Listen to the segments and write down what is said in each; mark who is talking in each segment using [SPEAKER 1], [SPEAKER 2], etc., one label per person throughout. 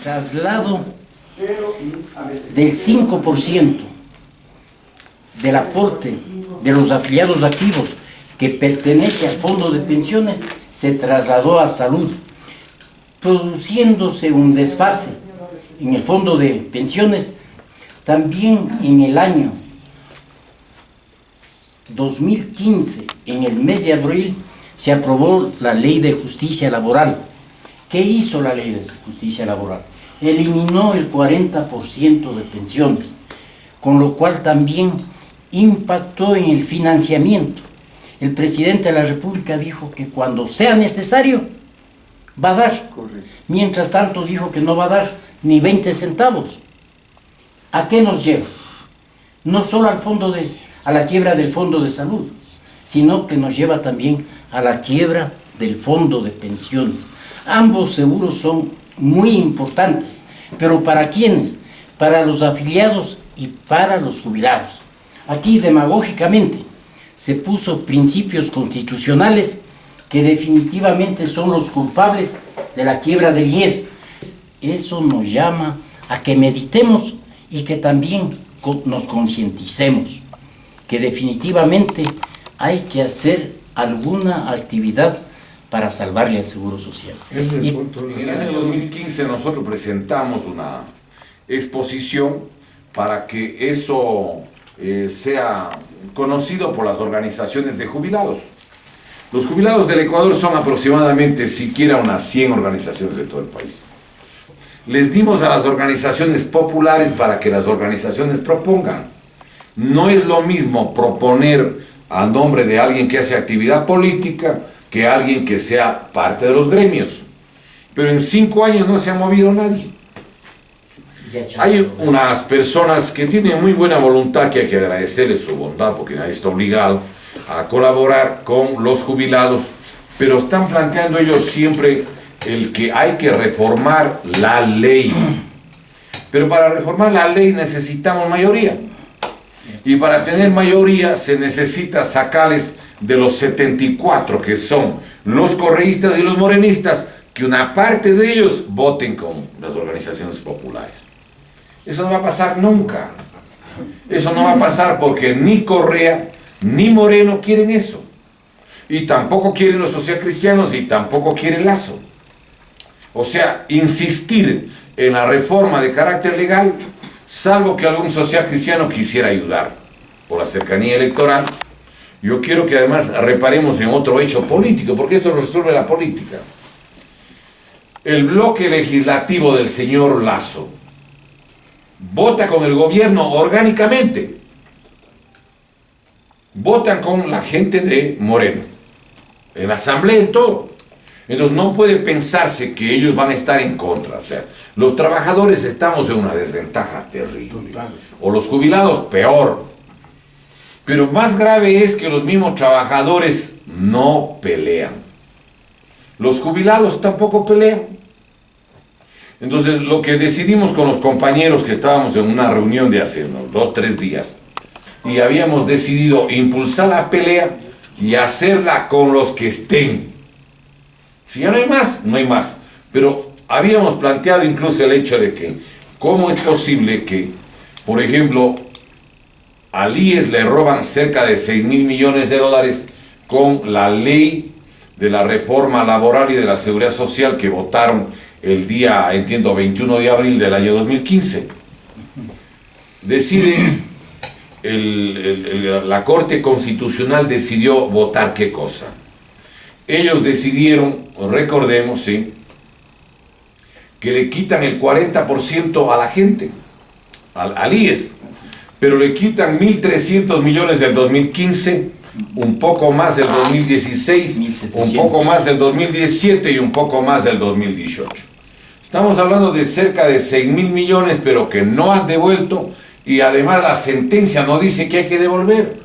[SPEAKER 1] traslado del 5% del aporte de los afiliados activos que pertenece al fondo de pensiones se trasladó a salud, produciéndose un desfase en el fondo de pensiones. También en el año 2015, en el mes de abril, se aprobó la Ley de Justicia Laboral. ¿Qué hizo la Ley de Justicia Laboral? Eliminó el 40% de pensiones, con lo cual también impactó en el financiamiento. El presidente de la República dijo que cuando sea necesario va a dar. Correcto. Mientras tanto dijo que no va a dar ni 20 centavos. ¿A qué nos lleva? No solo a la quiebra del fondo de salud, sino que nos lleva también a la quiebra del fondo de pensiones. Ambos seguros son muy importantes, pero ¿para quiénes? Para los afiliados y para los jubilados. Aquí demagógicamente se puso principios constitucionales que definitivamente son los culpables de la quiebra del IES. Eso nos llama a que meditemos y que también nos concienticemos que definitivamente hay que hacer alguna actividad para salvarle al Seguro Social.
[SPEAKER 2] En el año 2015 nosotros presentamos una exposición para que eso sea conocido por las organizaciones de jubilados. Los jubilados del Ecuador son aproximadamente siquiera unas 100 organizaciones de todo el país. Les dimos a las organizaciones populares para que las organizaciones propongan. No es lo mismo proponer a nombre de alguien que hace actividad política que alguien que sea parte de los gremios. Pero en 5 años no se ha movido nadie. Hay unas personas que tienen muy buena voluntad, que hay que agradecerles su bondad porque nadie está obligado a colaborar con los jubilados, pero están planteando ellos siempre el que hay que reformar la ley. Pero para reformar la ley necesitamos mayoría. Y para tener mayoría se necesita sacarles de los 74 que son los correístas y los morenistas, que una parte de ellos voten con las organizaciones populares. Eso no va a pasar nunca. Eso no va a pasar porque ni Correa ni Moreno quieren eso. Y tampoco quieren los socialcristianos y tampoco quiere Lazo. O sea, insistir en la reforma de carácter legal, salvo que algún socialcristiano quisiera ayudar por la cercanía electoral. Yo quiero que además reparemos en otro hecho político, porque esto lo resuelve la política. El bloque legislativo del señor Lazo vota con el gobierno orgánicamente. Votan con la gente de Moreno, en la asamblea, en todo. Entonces no puede pensarse que ellos van a estar en contra. O sea, los trabajadores estamos en una desventaja terrible. O los jubilados, peor. Pero más grave es que los mismos trabajadores no pelean. Los jubilados tampoco pelean. Entonces, lo que decidimos con los compañeros que estábamos en una reunión de hace unos 2 o 3 días, y habíamos decidido impulsar la pelea y hacerla con los que estén. Si ya no hay más, no hay más. Pero habíamos planteado incluso el hecho de que, ¿cómo es posible que, por ejemplo, al IES le roban cerca de 6.000 millones de dólares con la ley de la reforma laboral y de la seguridad social que votaron el día, entiendo, 21 de abril del año 2015? La Corte Constitucional decidió votar ¿qué cosa? Ellos decidieron, recordemos, ¿sí?, que le quitan el 40% a la gente, al IES, pero le quitan 1.300 millones del 2015, un poco más del 2016, 1,700. Un poco más del 2017 y un poco más del 2018. Estamos hablando de cerca de 6.000 millones, pero que no han devuelto, y además la sentencia no dice que hay que devolver.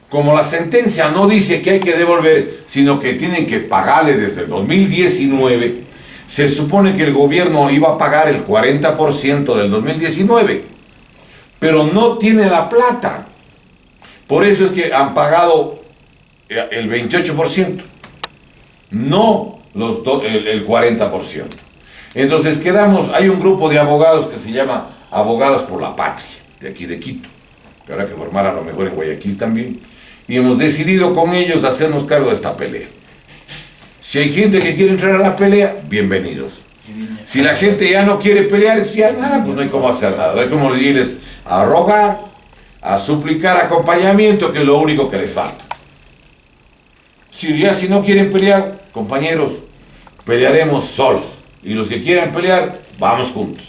[SPEAKER 2] Como la sentencia no dice que hay que devolver, sino que tienen que pagarle desde el 2019, se supone que el gobierno iba a pagar el 40% del 2019, pero no tiene la plata. Por eso es que han pagado el 28%, no el 40%. Entonces quedamos, hay un grupo de abogados que se llama Abogados por la Patria, de aquí de Quito, que habrá que formar a lo mejor en Guayaquil también, y hemos decidido con ellos hacernos cargo de esta pelea. Si hay gente que quiere entrar a la pelea, bienvenidos. Si la gente ya no quiere pelear, ya nada, pues no hay cómo hacer nada, no hay cómo irles a rogar, a suplicar acompañamiento, que es lo único que les falta. Si no quieren pelear, compañeros, pelearemos solos. Y los que quieran pelear, vamos juntos.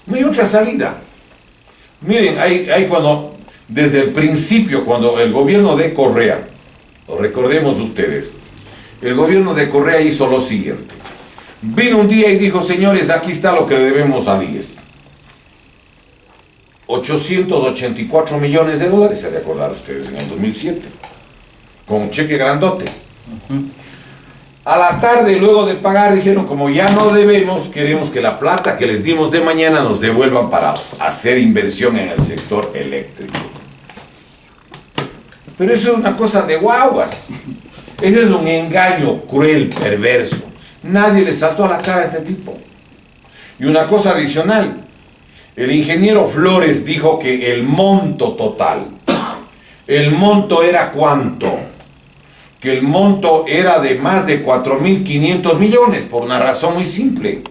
[SPEAKER 2] No hay otra salida. Miren, hay cuando, desde el principio, cuando el gobierno de Correa, lo recordemos ustedes, el gobierno de Correa hizo lo siguiente. Vino un día y dijo, señores, aquí está lo que le debemos al IES. 884 millones de dólares, se han de acordar ustedes, en el 2007. Con un cheque grandote. A la tarde, luego de pagar, dijeron, como ya no debemos, queremos que la plata que les dimos de mañana nos devuelvan para hacer inversión en el sector eléctrico. Pero eso es una cosa de guaguas. Eso es un engaño cruel, perverso. Nadie le saltó a la cara a este tipo. Y una cosa adicional, el ingeniero Flores dijo que el monto total, el monto era ¿cuánto? Que el monto era de más de 4.500 millones, por una razón muy simple.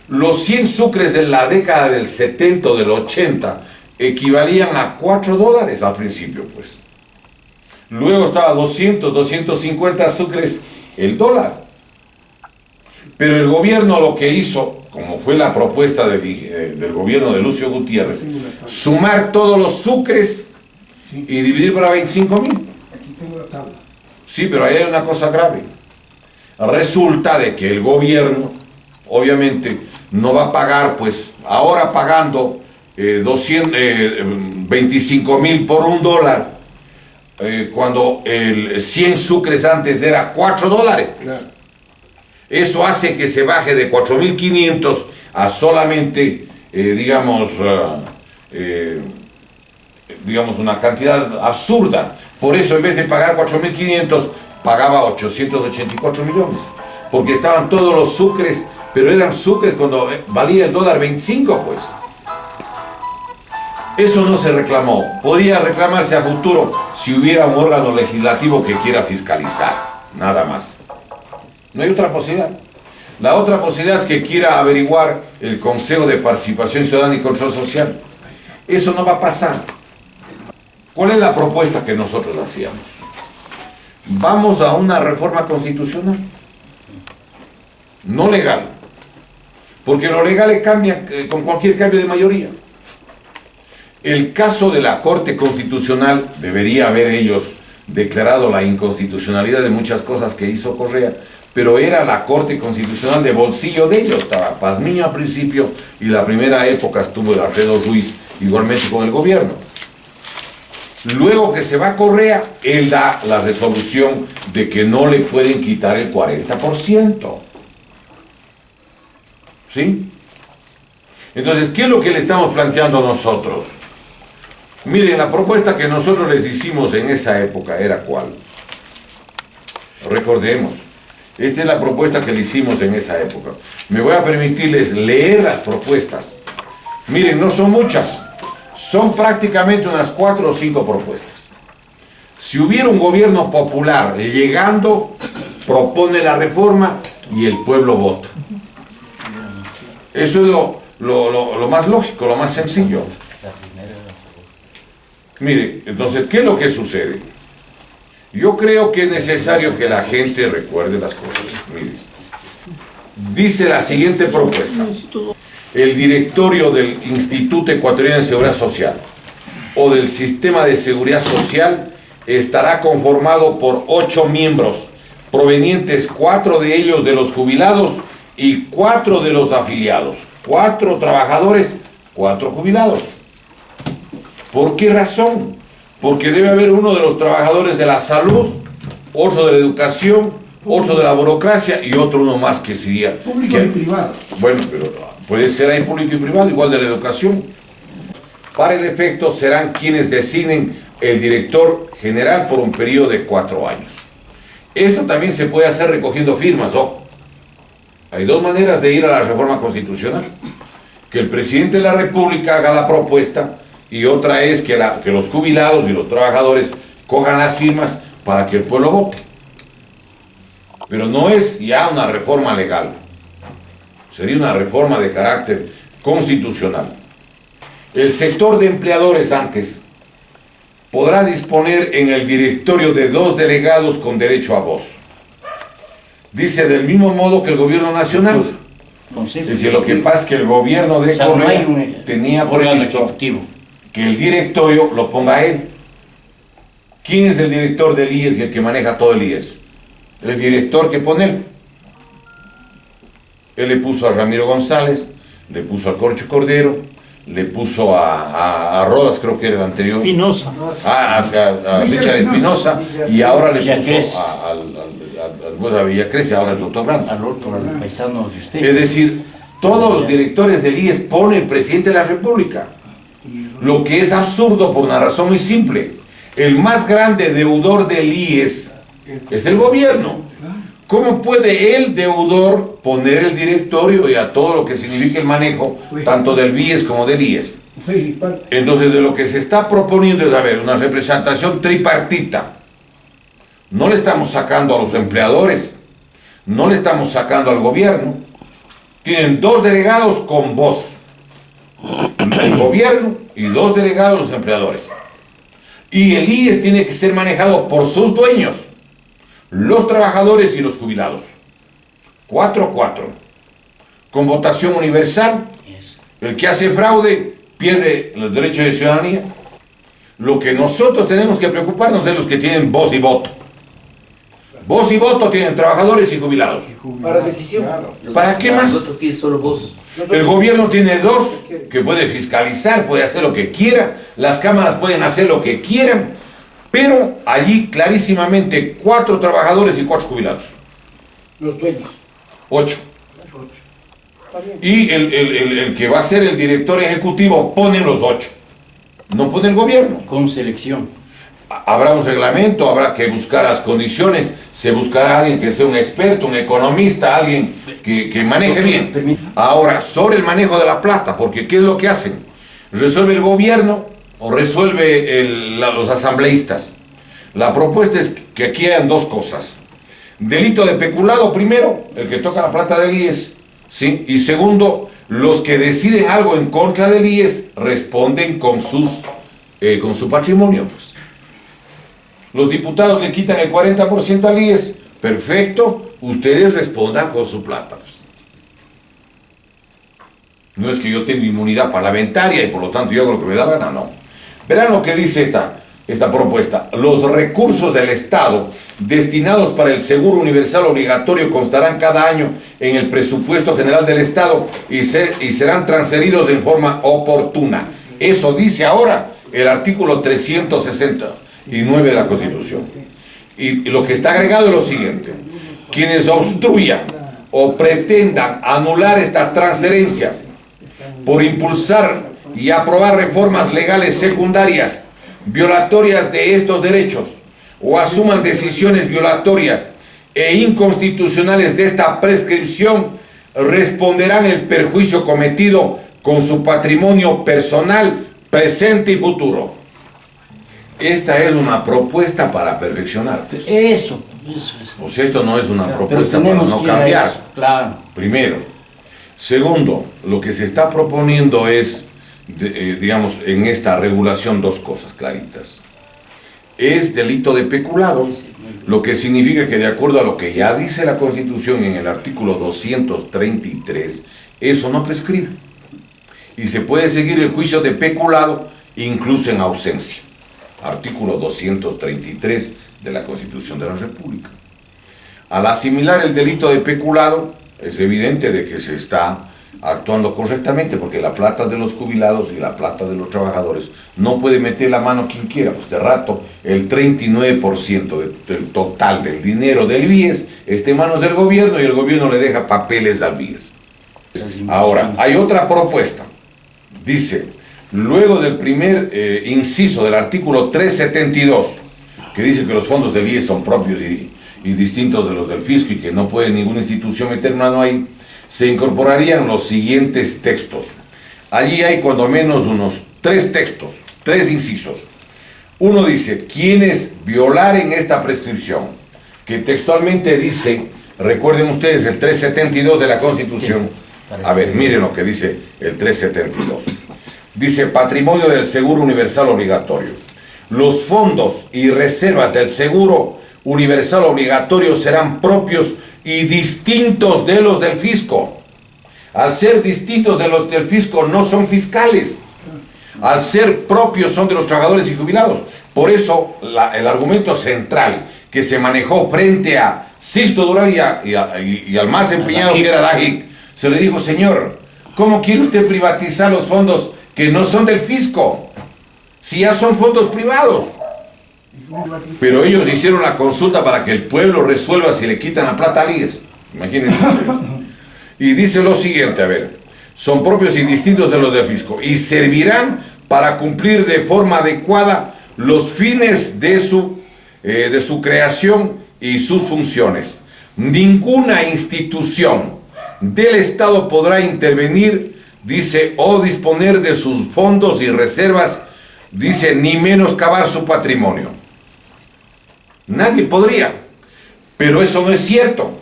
[SPEAKER 2] Los 100 sucres de la década del 70 o del 80 equivalían a $4 al principio, pues. Luego estaba 200, 250 sucres el dólar. Pero el gobierno lo que hizo, como fue la propuesta del gobierno de Lucio Gutiérrez, sumar todos los sucres y dividir para 25.000.
[SPEAKER 3] Aquí tengo la tabla.
[SPEAKER 2] Sí, pero ahí hay una cosa grave. Resulta de que el gobierno, obviamente, no va a pagar, pues, ahora pagando 25.000 por $1, cuando el 100 sucres antes era $4.
[SPEAKER 3] Claro.
[SPEAKER 2] Eso hace que se baje de 4.500 a solamente, digamos, una cantidad absurda. Por eso, en vez de pagar 4.500, pagaba 884 millones. Porque estaban todos los sucres, pero eran sucres cuando valía el dólar 25, pues. Eso no se reclamó. Podría reclamarse a futuro si hubiera un órgano legislativo que quiera fiscalizar. Nada más. No hay otra posibilidad. La otra posibilidad es que quiera averiguar el Consejo de Participación Ciudadana y Control Social. Eso no va a pasar. ¿Cuál es la propuesta que nosotros hacíamos? Vamos a una reforma constitucional. No legal. Porque lo legal cambia con cualquier cambio de mayoría. El caso de la Corte Constitucional, debería haber ellos declarado la inconstitucionalidad de muchas cosas que hizo Correa, pero era la Corte Constitucional de bolsillo de ellos. Estaba Pazmiño al principio y la primera época estuvo el Alfredo Ruiz igualmente con el gobierno. Luego que se va a Correa, él da la resolución de que no le pueden quitar el 40%. ¿Sí? Entonces, ¿qué es lo que le estamos planteando nosotros? Miren, la propuesta que nosotros les hicimos en esa época era ¿cuál? Recordemos. Esta es la propuesta que le hicimos en esa época. Me voy a permitirles leer las propuestas. Miren, no son muchas. Son prácticamente unas 4 o 5 propuestas. Si hubiera un gobierno popular llegando, propone la reforma y el pueblo vota. Eso es lo más lógico, lo más sencillo. Mire, entonces, ¿qué es lo que sucede? Yo creo que es necesario que la gente recuerde las cosas. Mire, dice la siguiente propuesta. El directorio del Instituto Ecuatoriano de Seguridad Social o del Sistema de Seguridad Social estará conformado por 8 miembros, provenientes 4 de ellos de los jubilados y 4 de los afiliados. 4 trabajadores, 4 jubilados. ¿Por qué razón? Porque debe haber uno de los trabajadores de la salud, otro de la educación, otro de la burocracia y uno más que sería...
[SPEAKER 3] Público y privado.
[SPEAKER 2] Bueno, pero puede ser ahí público y privado, igual de la educación. Para el efecto serán quienes designen el director general por un periodo de 4 años. Eso también se puede hacer recogiendo firmas, ojo. Hay dos maneras de ir a la reforma constitucional. Que el presidente de la República haga la propuesta y otra es que los jubilados y los trabajadores cojan las firmas para que el pueblo vote. Pero no es ya una reforma legal. Sería una reforma de carácter constitucional. El sector de empleadores antes podrá disponer en el directorio de 2 delegados con derecho a voz. Dice del mismo modo que el gobierno nacional.
[SPEAKER 1] Entonces,
[SPEAKER 2] Que lo que pasa es que el gobierno de Correa tenía previsto que el directorio lo ponga él. ¿Quién es el director del IES y el que maneja todo el IES? El director que pone él. Él le puso a Ramiro González, le puso a Corcho Cordero, le puso a Rodas, creo que era el anterior.
[SPEAKER 4] Espinosa.
[SPEAKER 2] A Richard Espinosa, y ahora le puso a Villacrece, ahora el doctor Brandt.
[SPEAKER 1] Al otro, al paisano de usted.
[SPEAKER 2] Es decir, todos los directores del IES pone el presidente de la República. Lo que es absurdo por una razón muy simple. El más grande deudor del IES es el gobierno. ¿Cómo puede el deudor poner el directorio y a todo lo que significa el manejo, tanto del BIES como del IES? Entonces, de lo que se está proponiendo es, a ver, una representación tripartita. No le estamos sacando a los empleadores, no le estamos sacando al gobierno. Tienen 2 delegados con voz. El gobierno y 2 delegados los empleadores. Y el IES tiene que ser manejado por sus dueños, los trabajadores y los jubilados. 4-4. Con votación universal. El que hace fraude pierde los derechos de ciudadanía. Lo que nosotros tenemos que preocuparnos es los que tienen voz y voto. Voz y voto tienen trabajadores y jubilados.
[SPEAKER 5] Para decisión.
[SPEAKER 3] Claro.
[SPEAKER 2] ¿Para qué más?
[SPEAKER 5] Nosotros tiene solo voz.
[SPEAKER 2] El gobierno tiene 2 que puede fiscalizar, puede hacer lo que quiera, las cámaras pueden hacer lo que quieran, pero allí clarísimamente 4 trabajadores y 4 jubilados.
[SPEAKER 5] Los dueños.
[SPEAKER 2] 8.
[SPEAKER 5] Está bien.
[SPEAKER 2] Y el que va a ser el director ejecutivo pone los 8. No pone el gobierno.
[SPEAKER 1] Con selección.
[SPEAKER 2] Habrá un reglamento, habrá que buscar las condiciones, se buscará alguien que sea un experto, un economista, alguien que maneje bien. Ahora, sobre el manejo de la plata, porque ¿qué es lo que hacen? ¿Resuelve el gobierno o resuelve los asambleístas? La propuesta es que aquí hayan 2 cosas. Delito de peculado, primero, el que toca la plata del IES, ¿sí? Y segundo, los que deciden algo en contra del IES responden con su patrimonio, pues. Los diputados le quitan el 40% al IES, perfecto, ustedes respondan con su plata. Pues. No es que yo tenga inmunidad parlamentaria y por lo tanto yo hago lo que me da gana, no. Verán lo que dice esta propuesta. Los recursos del Estado destinados para el seguro universal obligatorio constarán cada año en el presupuesto general del Estado y serán transferidos en forma oportuna. Eso dice ahora el artículo 369 de la Constitución. Y lo que está agregado es lo siguiente: quienes obstruyan o pretendan anular estas transferencias por impulsar y aprobar reformas legales secundarias violatorias de estos derechos o asuman decisiones violatorias e inconstitucionales de esta prescripción, responderán el perjuicio cometido con su patrimonio personal, presente y futuro. Esta es una propuesta para perfeccionar.
[SPEAKER 1] Eso es.
[SPEAKER 2] O sea, esto no es una
[SPEAKER 1] Pero
[SPEAKER 2] propuesta para
[SPEAKER 1] tenemos
[SPEAKER 2] no
[SPEAKER 1] que ir a
[SPEAKER 2] cambiar.
[SPEAKER 1] eso, claro.
[SPEAKER 2] Primero. Segundo, lo que se está proponiendo es, digamos, en esta regulación 2 cosas claritas. Es delito de peculado, lo que significa que de acuerdo a lo que ya dice la Constitución en el artículo 233, eso no prescribe. Y se puede seguir el juicio de peculado incluso en ausencia. Artículo 233 de la Constitución de la República. Al asimilar el delito de peculado, es evidente de que se está actuando correctamente, porque la plata de los jubilados y la plata de los trabajadores no puede meter la mano quien quiera. Pues de rato el 39% del total del dinero del BIES está en manos del gobierno y el gobierno le deja papeles al BIES. Ahora, hay otra propuesta. Dice, luego del primer inciso del artículo 372, que dice que los fondos del IES son propios y distintos de los del fisco y que no puede ninguna institución meter mano ahí, se incorporarían los siguientes textos. Allí hay cuando menos unos 3 textos, 3 incisos. Uno dice, quienes violaren esta prescripción, que textualmente dice, recuerden ustedes el 372 de la Constitución. A ver, miren lo que dice el 372. Dice, patrimonio del seguro universal obligatorio. Los fondos y reservas del seguro universal obligatorio serán propios y distintos de los del fisco. Al ser distintos de los del fisco, no son fiscales. Al ser propios, son de los trabajadores y jubilados. Por eso, el argumento central que se manejó frente a Sixto Durán y al más empeñado que era Dajic, se le dijo, señor, ¿cómo quiere usted privatizar los fondos que no son del fisco? Si ya son fondos privados. Pero ellos hicieron la consulta para que el pueblo resuelva si le quitan la plata al IES. Imagínense ustedes. Y dice lo siguiente, a ver, son propios y distintos de los del fisco y servirán para cumplir de forma adecuada los fines de su creación y sus funciones. Ninguna institución del Estado podrá intervenir, dice, o disponer de sus fondos y reservas, dice, ni menoscabar su patrimonio. Nadie podría, pero eso no es cierto.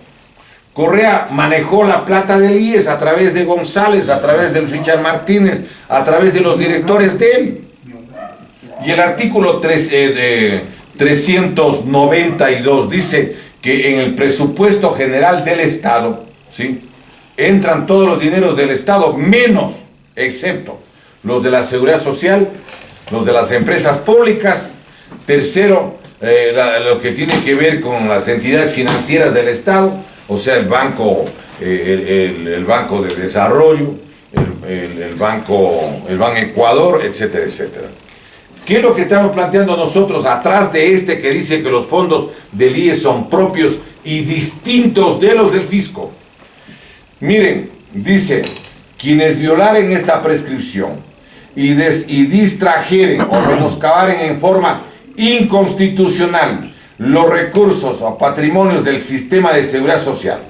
[SPEAKER 2] Correa manejó la plata del IES a través de González, a través del Richard Martínez, a través de los directores de él. Y el artículo 392 dice que en el presupuesto general del Estado, ¿sí?, entran todos los dineros del Estado, menos, excepto los de la Seguridad Social, los de las empresas públicas. Tercero, lo que tiene que ver con las entidades financieras del Estado, o sea, el Banco de Desarrollo, el Banco Ecuador, etcétera, etcétera. ¿Qué es lo que estamos planteando nosotros atrás de este que dice que los fondos del IES son propios y distintos de los del fisco? Miren, dice, quienes violaren esta prescripción y distrajeren o menoscabaren en forma inconstitucional los recursos o patrimonios del sistema de seguridad social.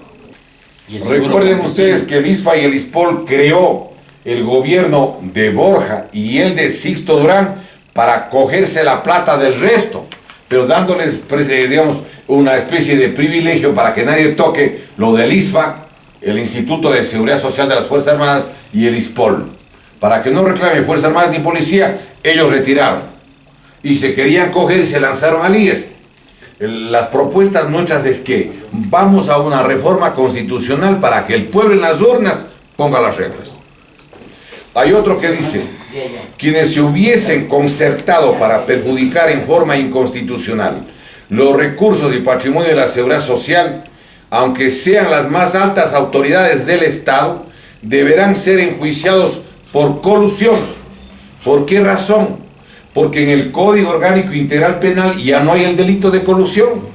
[SPEAKER 2] Recuerden ustedes que el ISFA y el ISPOL creó el gobierno de Borja y el de Sixto Durán para cogerse la plata del resto, pero dándoles, digamos, una especie de privilegio para que nadie toque lo del ISFA, el Instituto de Seguridad Social de las Fuerzas Armadas, y el ISPOL. Para que no reclame Fuerzas Armadas ni policía, ellos retiraron. Y se querían coger y se lanzaron al IES. Las propuestas nuestras es que vamos a una reforma constitucional para que el pueblo en las urnas ponga las reglas. Hay otro que dice, quienes se hubiesen concertado para perjudicar en forma inconstitucional los recursos y patrimonio de la seguridad social, aunque sean las más altas autoridades del Estado, deberán ser enjuiciados por colusión. ¿Por qué razón? Porque en el Código Orgánico Integral Penal ya no hay el delito de colusión,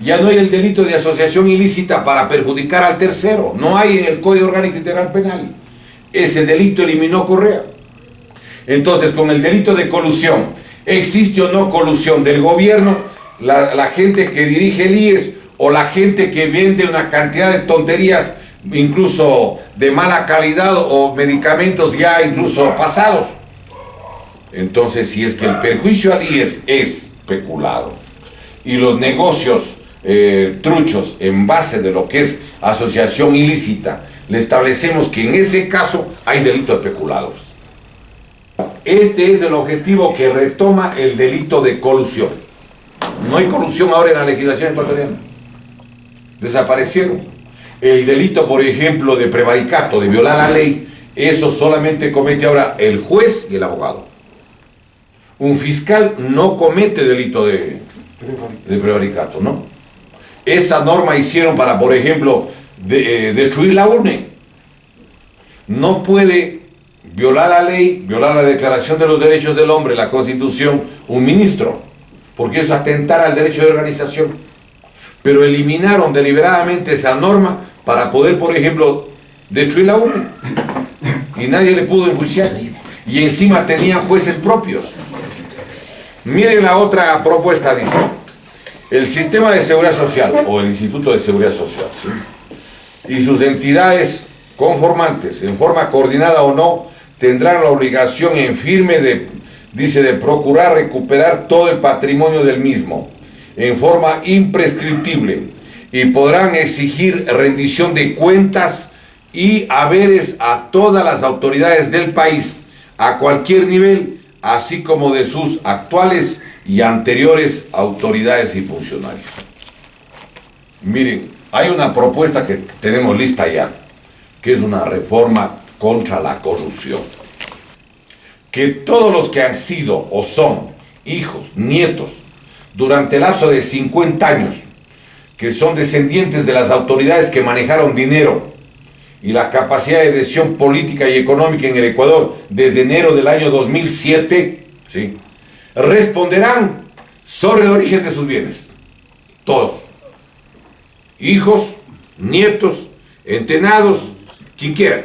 [SPEAKER 2] ya no hay el delito de asociación ilícita para perjudicar al tercero, no hay en el Código Orgánico Integral Penal. Ese delito eliminó Correa. Entonces, con el delito de colusión, ¿existe o no colusión del gobierno, la gente que dirige el IES o la gente que vende una cantidad de tonterías, incluso de mala calidad o medicamentos ya incluso pasados? Entonces, si es que el perjuicio al IES es peculado y los negocios truchos en base de lo que es asociación ilícita, le establecemos que en ese caso hay delito de peculados. Este es el objetivo que retoma el delito de colusión. No hay colusión ahora en la legislación ecuatoriana. Desaparecieron. El delito, por ejemplo, de prevaricato, de violar la ley, eso solamente comete ahora el juez y el abogado. Un fiscal no comete delito de prevaricato, ¿no? Esa norma hicieron para, por ejemplo, destruir la URNE. No puede violar la ley, violar la Declaración de los Derechos del Hombre, la Constitución, un ministro, porque es atentar al derecho de organización. Pero eliminaron deliberadamente esa norma para poder, por ejemplo, destruir la URNE. Y nadie le pudo enjuiciar. Y encima tenían jueces propios. Miren la otra propuesta, dice, el sistema de seguridad social, o el Instituto de Seguridad Social, ¿sí?, y sus entidades conformantes, en forma coordinada o no, tendrán la obligación en firme de procurar recuperar todo el patrimonio del mismo, en forma imprescriptible, y podrán exigir rendición de cuentas y haberes a todas las autoridades del país, a cualquier nivel, así como de sus actuales y anteriores autoridades y funcionarios. Miren, hay una propuesta que tenemos lista ya, que es una reforma contra la corrupción. Que todos los que han sido o son hijos, nietos, durante el lapso de 50 años, que son descendientes de las autoridades que manejaron dinero y la capacidad de decisión política y económica en el Ecuador desde enero del año 2007, ¿sí?, responderán sobre el origen de sus bienes. Todos. Hijos, nietos, entenados, quien quiera.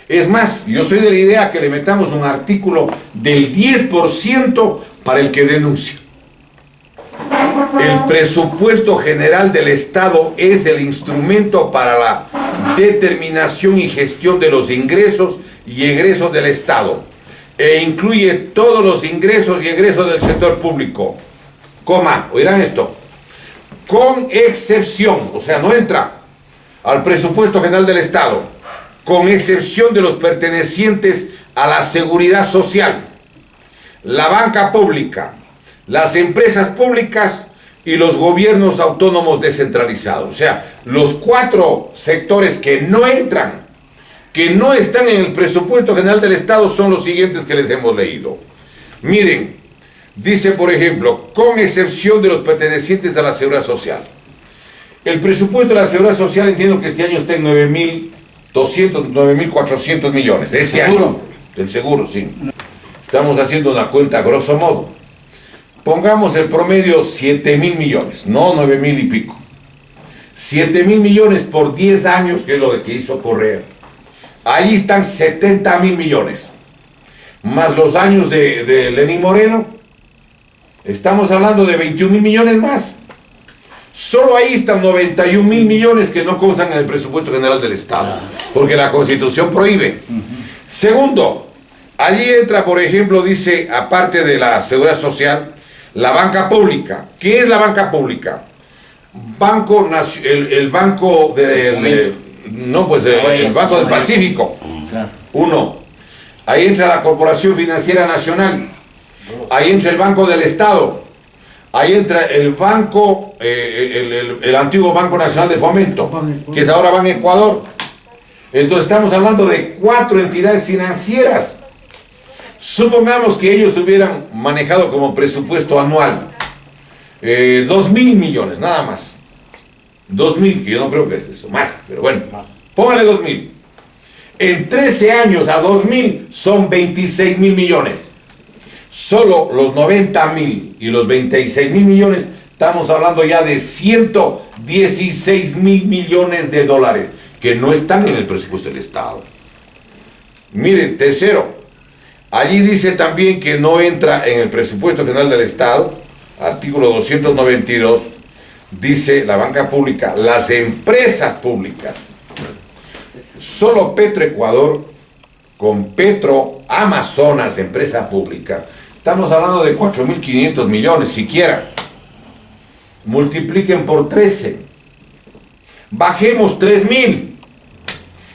[SPEAKER 2] Es más, yo soy de la idea que le metamos un artículo del 10% para el que denuncia. El presupuesto general del Estado es el instrumento para la determinación y gestión de los ingresos y egresos del Estado, e incluye todos los ingresos y egresos del sector público, oirán esto, con excepción, o sea, no entra al presupuesto general del Estado, con excepción de los pertenecientes a la seguridad social, la banca pública, las empresas públicas y los gobiernos autónomos descentralizados. O sea, los 4 sectores que no entran, que no están en el presupuesto general del Estado, son los siguientes que les hemos leído. Miren, dice por ejemplo, con excepción de los pertenecientes a la seguridad social. El presupuesto de la seguridad social, entiendo que este año está en 9.200, 9.400 millones. Este año, del seguro, sí. Estamos haciendo una cuenta grosso modo. Pongamos el promedio 7.000 millones, no 9.000 y pico. 7.000 millones por 10 años, que es lo que hizo Correa. Allí están 70.000 millones. Más los años de Lenín Moreno, estamos hablando de 21.000 millones más. Solo ahí están 91.000 millones que no constan en el presupuesto general del Estado, porque la Constitución prohíbe. Segundo, allí entra, por ejemplo, dice, aparte de la seguridad social, la banca pública. ¿Qué es la banca pública? El Banco del Banco del Pacífico. 1. Ahí entra la Corporación Financiera Nacional. Ahí entra el Banco del Estado. Ahí entra el banco, el antiguo Banco Nacional de Fomento, que es ahora Ban Ecuador. Entonces estamos hablando de 4 entidades financieras. Supongamos que ellos hubieran manejado como presupuesto anual 2.000 millones, nada más. 2.000, que yo no creo que es eso, más, pero bueno, póngale 2.000. En 13 años a 2.000 son 26.000 millones. Solo los 90.000 y los 26.000 millones, estamos hablando ya de 116.000 millones de dólares que no están en el presupuesto del Estado. Miren, tercero, allí dice también que no entra en el presupuesto general del Estado, artículo 292, dice la banca pública, las empresas públicas. Solo Petroecuador, con Petro Amazonas, empresa pública, estamos hablando de 4.500 millones siquiera. Multipliquen por 13. Bajemos 3.000.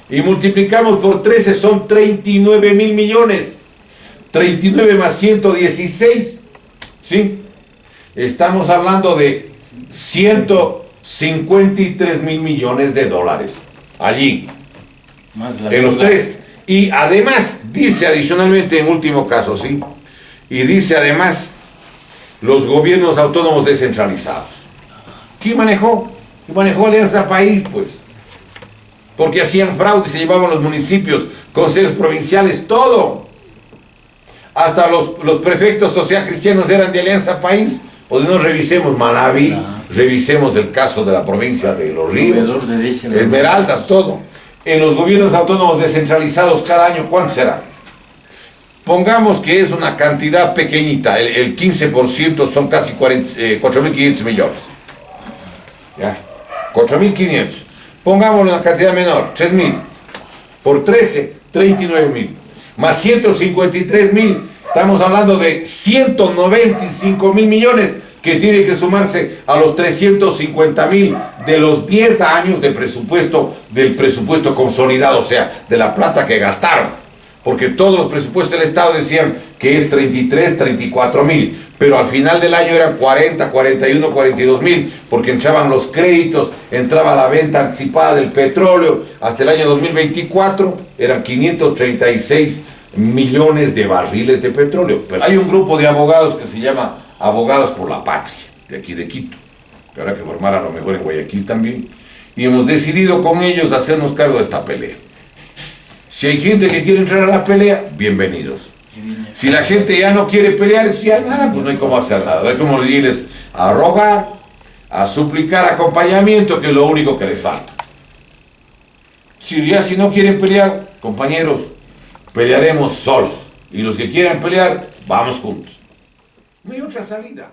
[SPEAKER 2] Y multiplicamos por 13, son 39.000 millones. 39 más 116. ¿Sí? Estamos hablando de 153.000 millones de dólares. Allí.
[SPEAKER 1] Más
[SPEAKER 2] En los 3. Y además, dice adicionalmente, en último caso, ¿sí? Y dice además, los gobiernos autónomos descentralizados. ¿Quién manejó? ¿Quién manejó Alianza País, pues? Porque hacían fraude, se llevaban los municipios, consejos provinciales, todo. Hasta los prefectos socialcristianos eran de Alianza País. O no revisemos Manaví, revisemos el caso de la provincia de Los Ríos, Esmeraldas, todo. En los gobiernos autónomos descentralizados cada año, ¿cuánto será? Pongamos que es una cantidad pequeñita, el 15% son casi 4.500 millones. ¿Ya? 4.500. pongámoslo en una cantidad menor, 3.000. Por 13, 39.000. Más 153.000, estamos hablando de 195.000 millones que tiene que sumarse a los 350.000 de los 10 años de presupuesto, del presupuesto consolidado, o sea, de la plata que gastaron. Porque todos los presupuestos del Estado decían que es 33, 34.000, pero al final del año eran 40, 41, 42.000, porque entraban los créditos, entraba la venta anticipada del petróleo. Hasta el año 2024 eran 536 millones de barriles de petróleo. Pero hay un grupo de abogados que se llama Abogados por la Patria, de aquí de Quito, que habrá que formar a lo mejor en Guayaquil también, y hemos decidido con ellos hacernos cargo de esta pelea. Si hay gente que quiere entrar a la pelea, bienvenidos. Si la gente ya no quiere pelear, ya nada, pues no hay cómo hacer nada. Hay como irles a rogar, a suplicar acompañamiento, que es lo único que les falta. Si no quieren pelear, compañeros, pelearemos solos. Y los que quieran pelear, vamos juntos. No hay otra salida.